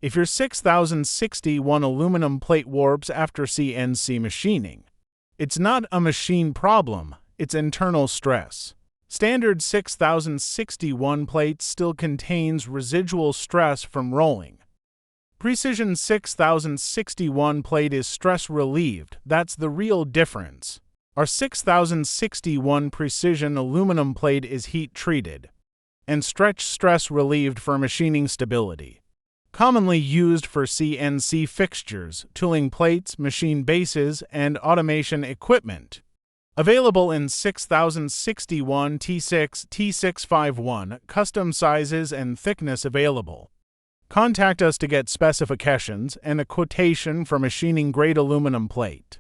if your 6061 aluminum plate warps after CNC machining. It's not a machine problem, it's internal stress. Standard 6061 plate still contains residual stress from rolling. Precision 6061 plate is stress-relieved, that's the real difference. Our 6061 precision aluminum plate is heat-treated and stretch stress-relieved for machining stability. Commonly used for CNC fixtures, tooling plates, machine bases, and automation equipment. Available in 6061 T6, T651, custom sizes and thickness available. Contact us to get specifications and a quotation for machining grade aluminum plate.